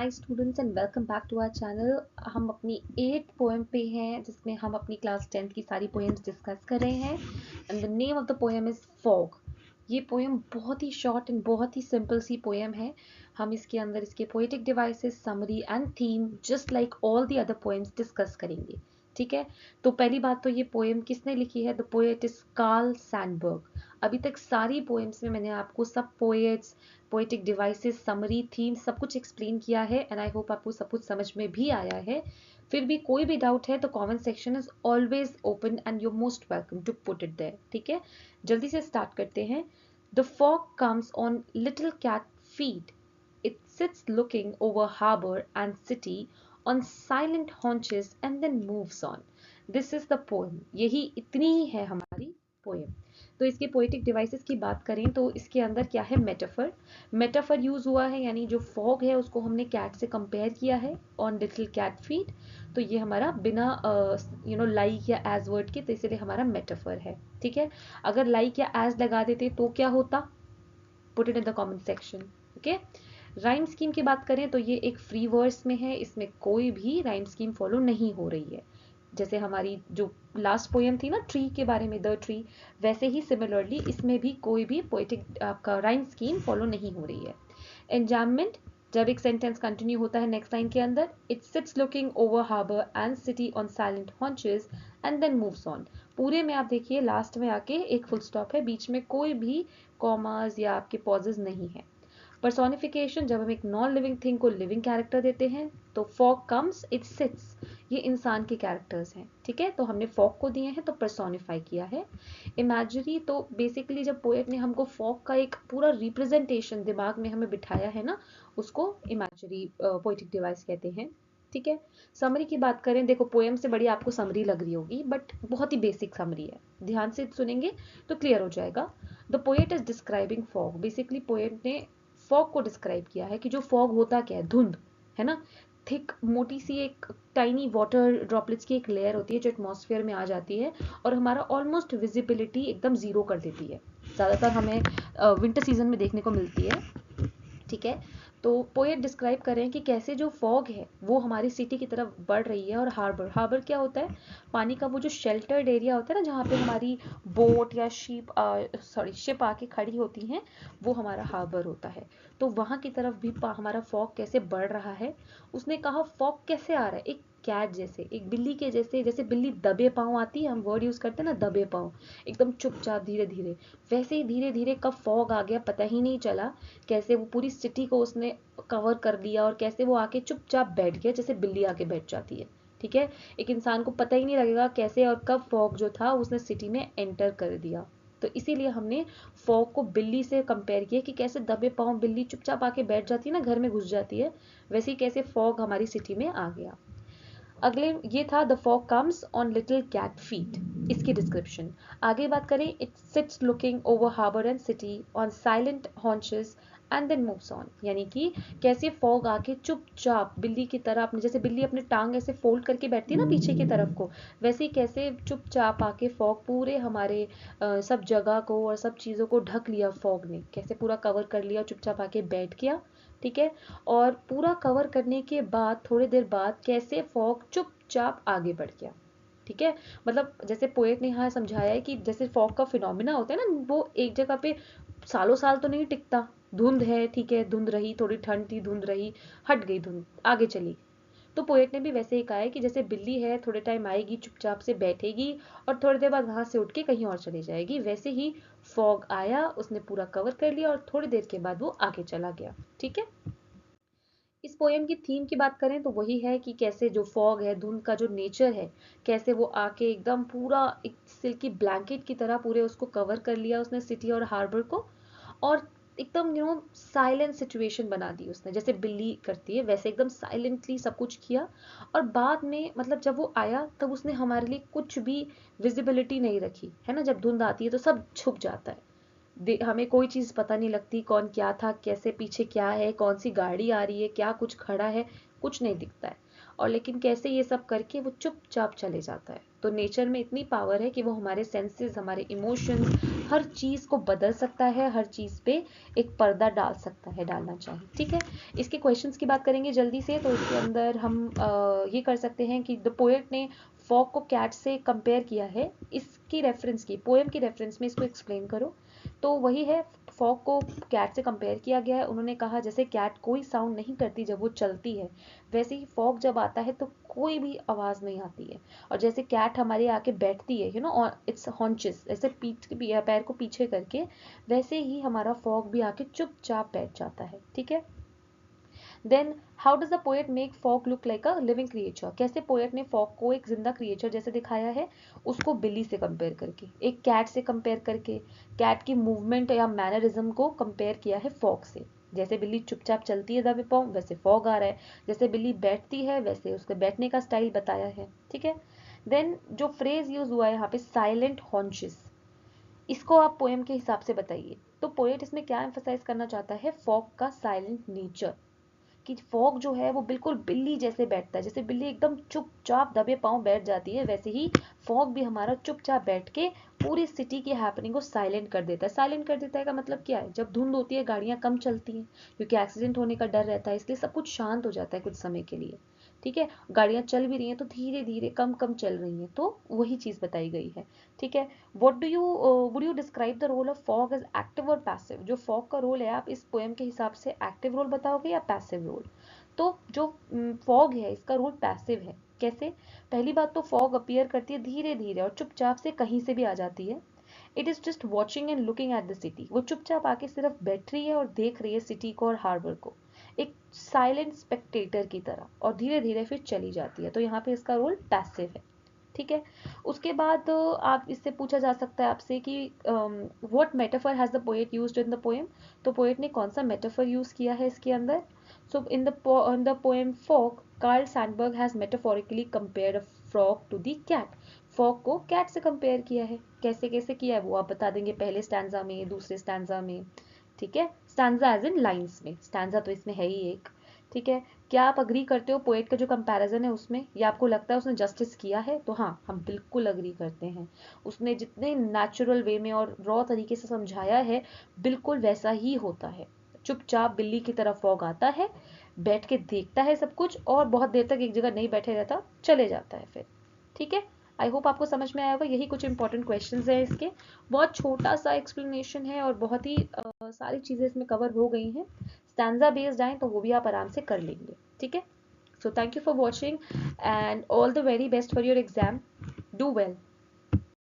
Hi students and welcome back to our channel. हम अपनी 8th poem पे हैं जिसमें हम अपनी क्लास 10th की सारी पोएम्स डिस्कस कर रहे हैं and the name of the poem is fog. ये पोएम बहुत ही शॉर्ट एंड बहुत ही सिंपल सी पोएम है। हम इसके अंदर इसके poetic devices, summary and theme just like all the other poems discuss करेंगे। ठीक है, तो पहली बात तो ये पोएम किसने लिखी है? The poet is Karl Sandberg. अभी तक सारी पोएम्स में मैंने आपको सब poets, poetic devices, summary, theme सब कुछ एक्सप्लेन किया है एंड आई होप आपको सब कुछ समझ में भी आया है। फिर भी कोई भी डाउट है तो comment section is always open and you most welcome to put it there. ठीक है, जल्दी से स्टार्ट करते हैं। The fog comes on little cat feet, it sits looking over harbour and city on silent haunches and then moves on. This is the poem. यही इतनी ही है हमारी पोएम। तो इसके पोएटिक डिवाइसेस की बात करें तो इसके अंदर क्या है? मेटाफर। मेटाफर यूज हुआ है, यानी जो फॉग है उसको हमने कैट से कंपेयर किया है ऑन लिटिल कैट फीट। तो ये हमारा बिना लाइक या एज वर्ड के, तो इसलिए हमारा मेटाफर है। ठीक है, अगर लाइक या एज लगा देते तो क्या होता? Put it in the comment section. Okay, rhyme scheme की बात करें तो ये एक फ्री वर्स में है, इसमें कोई भी राइम स्कीम फॉलो नहीं हो रही है। जैसे हमारी जो लास्ट पोएम थी ना ट्री के बारे में, द ट्री, वैसे ही सिमिलरली इसमें भी कोई भी पोएटिक आपका राइम स्कीम फॉलो नहीं हो रही है। एंजाममेंट, जब एक सेंटेंस कंटिन्यू होता है नेक्स्ट लाइन के अंदर, it sits looking over harbour and city on silent haunches and then moves on. पूरे में आप देखिए लास्ट में आके एक फुल स्टॉप है, बीच में कोई भी कॉमास या आपके पॉजेज नहीं है। पर्सोनिफिकेशन, जब हम एक नॉन लिविंग थिंग को लिविंग कैरेक्टर देते हैं तो फॉग कम्स, इट सिट्स, ये इंसान के कैरेक्टर्स हैं। ठीक है, तो हमने फॉग को दिए हैं तो पर्सोनिफाई किया है। इमेजरी, तो बेसिकली जब पोएट ने हमको फॉग का एक पूरा रिप्रेजेंटेशन दिमाग में हमें बिठाया है ना, उसको इमेजरी पोएटिक डिवाइस कहते हैं। ठीक है, समरी की बात करें, देखो पोएम से बड़ी आपको समरी लग रही होगी बट बहुत ही बेसिक समरी है, ध्यान से सुनेंगे तो क्लियर हो जाएगा। The poet is describing fog. Basically poet ने फॉग को डिस्क्राइब किया है कि जो फॉग होता क्या है? धुंध है ना, थिक मोटी सी एक टाइनी वाटर ड्रॉपलेट्स की एक लेयर होती है जो एटमॉस्फेयर में आ जाती है और हमारा ऑलमोस्ट विजिबिलिटी एकदम जीरो कर देती है। ज़्यादातर हमें विंटर सीजन में देखने को मिलती है। ठीक है, तो पोएट डिस्क्राइब कर रहे हैं कि कैसे जो फॉग है वो हमारी सिटी की तरफ बढ़ रही है। और हार्बर, हार्बर क्या होता है? पानी का वो जो शेल्टर्ड एरिया होता है ना, जहाँ पे हमारी बोट या शिप आके खड़ी होती हैं, वो हमारा हार्बर होता है। तो वहाँ की तरफ भी हमारा फॉग कैसे बढ़ रहा है। उसने कहा फॉग कैसे आ रहा है? एक कैट जैसे, एक बिल्ली के जैसे, जैसे बिल्ली दबे पाँव आती है, हम वर्ड यूज करते हैं ना दबे पाँव, एकदम चुपचाप धीरे धीरे, वैसे ही धीरे धीरे कब फॉग आ गया पता ही नहीं चला। कैसे वो पूरी सिटी को उसने कवर कर लिया और कैसे वो आके चुपचाप बैठ गया, जैसे बिल्ली आके बैठ जाती है। ठीक है, एक इंसान को पता ही नहीं लगेगा कैसे और कब फॉग जो था उसने सिटी में एंटर कर दिया। तो इसीलिए हमने फॉग को बिल्ली से कंपेयर किया कि कैसे दबे पाँव बिल्ली चुपचाप आके बैठ जाती है ना, घर में घुस जाती है, वैसे ही कैसे फॉग हमारी सिटी में आ गया। अगले ये था the fog comes on little cat feet, इसकी डिस्क्रिप्शन। आगे बात करें, it sits looking over harbour and city on silent haunches and then moves on, यानी कि कैसे फॉग आके चुपचाप बिल्ली की तरह, अपने जैसे बिल्ली अपने टांग ऐसे फोल्ड करके बैठती है ना पीछे की तरफ को, वैसे ही कैसे चुपचाप आके फॉग पूरे हमारे सब जगह को और सब चीज़ों को ढक लिया। फॉग ने कैसे पूरा कवर कर लिया, चुपचाप आके बैठ गया। ठीक है, और पूरा कवर करने के बाद थोड़ी देर बाद कैसे फॉग चुपचाप आगे बढ़ गया। ठीक है, मतलब जैसे पोएट ने यहाँ समझाया है कि जैसे फॉग का फिनोमिना होता है ना, वो एक जगह पे सालों साल तो नहीं टिकता। धुंध है, ठीक है, धुंध रही, थोड़ी ठंड थी, धुंध रही, हट गई धुंध, आगे चली। तो पोएट ने भी वैसे ही कहा है कि जैसे बिल्ली है, थोड़े टाइम आएगी, चुपचाप से बैठेगी और थोड़ी देर बाद वहां से उठ के कहीं और चली जाएगी, वैसे ही फॉग आया, उसने पूरा कवर कर लिया और थोड़ी देर के बाद वो आगे चला गया। ठीक है, इस पोएम की थीम की बात करें तो वही है कि कैसे जो फॉग है, धुंध का जो नेचर है, कैसे वो आके एकदम पूरा एक सिल्की ब्लैंकेट की तरह पूरे उसको कवर कर लिया उसने, सिटी और हार्बर को, और एकदम साइलेंट सिचुएशन बना दी उसने, जैसे बिल्ली करती है वैसे एकदम साइलेंटली सब कुछ किया। और बाद में मतलब जब वो आया तब उसने हमारे लिए कुछ भी विजिबिलिटी नहीं रखी है ना, जब धुंध आती है तो सब छुप जाता है, हमें कोई चीज पता नहीं लगती, कौन क्या था, कैसे पीछे क्या है, कौन सी गाड़ी आ रही है, क्या कुछ खड़ा है, कुछ नहीं दिखता है। और लेकिन कैसे ये सब करके वो चुपचाप चले जाता है। तो नेचर में इतनी पावर है कि वो हमारे सेंसेस, हमारे इमोशंस, हर चीज़ को बदल सकता है, हर चीज़ पे एक पर्दा डाल सकता है, डालना चाहिए। ठीक है, इसके क्वेश्चंस की बात करेंगे जल्दी से। तो इसके अंदर हम ये कर सकते हैं कि द पोएट ने फॉग को कैट से कंपेयर किया है, इसकी रेफरेंस की, पोएम की रेफरेंस में इसको एक्सप्लेन करो। तो वही है, फॉग को कैट से कंपेयर किया गया है। उन्होंने कहा जैसे कैट कोई साउंड नहीं करती जब वो चलती है, वैसे ही फॉग जब आता है तो कोई भी आवाज़ नहीं आती है। और जैसे कैट हमारे आके बैठती है, इट्स हॉन्चेस, ऐसे पीठ पैर को पीछे करके, वैसे ही हमारा फॉग भी आके चुपचाप बैठ जाता है। ठीक है, then how does the poet make fog look like a living creature, कैसे पोएट ने फॉग को एक जिंदा क्रिएचर जैसे दिखाया है, उसको बिल्ली से कंपेयर करके, एक कैट से कंपेयर करके, कैट की मूवमेंट या मैनरिज्म को कंपेयर किया है फॉग से। जैसे बिल्ली चुपचाप चलती है दबे पाँव, वैसे फॉग आ रहा है। जैसे बिल्ली बैठती है, वैसे उसके बैठने का स्टाइल बताया है। ठीक है, देन जो फ्रेज यूज हुआ है यहाँ पे, साइलेंट हॉन्चेस, इसको आप पोएम के हिसाब से बताइए। तो पोएट इसमें क्या एम्फसाइज करना चाहता है, फॉग का साइलेंट नेचर, कि फॉग जो है वो बिल्कुल बिल्ली जैसे बैठता है, जैसे बिल्ली एकदम चुपचाप दबे पांव बैठ जाती है, वैसे ही फॉग भी हमारा चुपचाप बैठ के पूरी सिटी की हैपनिंग को साइलेंट कर देता है। साइलेंट कर देता है का मतलब क्या है, जब धुंध होती है गाड़ियां कम चलती हैं, क्योंकि एक्सीडेंट होने का डर रहता है, इसलिए सब कुछ शांत हो जाता है कुछ समय के लिए। ठीक है, गाड़ियां चल भी रही हैं तो धीरे धीरे कम कम चल रही हैं, तो वही चीज बताई गई है। ठीक है, would you describe the role of fog as active और पैसिव, जो फॉग का रोल है आप इस पोएम के हिसाब से एक्टिव रोल बताओगे या पैसिव रोल। तो जो फॉग है इसका रोल पैसिव है। कैसे, पहली बात तो फॉग अपीयर करती है धीरे धीरे और चुपचाप से कहीं से भी आ जाती है। It is just watching and looking at the city, वो चुपचाप आके सिर्फ बैठ रही है और देख रही है सिटी को और हार्बर को, एक साइलेंट स्पेक्टेटर की तरह, और धीरे धीरे फिर चली जाती है। तो यहाँ पे इसका रोल पैसिव है। ठीक है, उसके बाद आप इससे पूछा जा सकता है आपसे कि what metaphor has the poet used in the poem, तो पोएट ने कौन सा मेटाफर यूज किया है इसके अंदर। सो in the poem Fog, Carl Sandburg has metaphorically compared a frog to the cat. Fog को कैट से कंपेयर किया है। कैसे कैसे किया है वो आप बता देंगे, पहले स्टैंजा में, दूसरे स्टैंजा में। ठीक है, स्टैंजा एज इन लाइंस में, स्टैंजा तो इसमें है ही एक। ठीक है, क्या आप अग्री करते हो पोएट का जो कंपैरिजन है उसमें, या आपको लगता है उसने जस्टिस किया है। तो हाँ, हम बिल्कुल अग्री करते हैं, उसने जितने नेचुरल वे में और रॉ तरीके से समझाया है, बिल्कुल वैसा ही होता है। चुपचाप बिल्ली की तरह फॉग आता है, बैठ के देखता है सब कुछ, और बहुत देर तक एक जगह नहीं बैठे रहता, चले जाता है फिर। ठीक है, आई होप आपको समझ में आया होगा। यही कुछ इंपॉर्टेंट क्वेश्चंस हैं इसके, बहुत छोटा सा एक्सप्लेनेशन है और बहुत ही सारी चीजें इसमें कवर हो गई हैं। स्टैंजा बेस्ड आए तो वो भी आप आराम से कर लेंगे। ठीक है, so thank you for watching and all the very best for your exam, do well.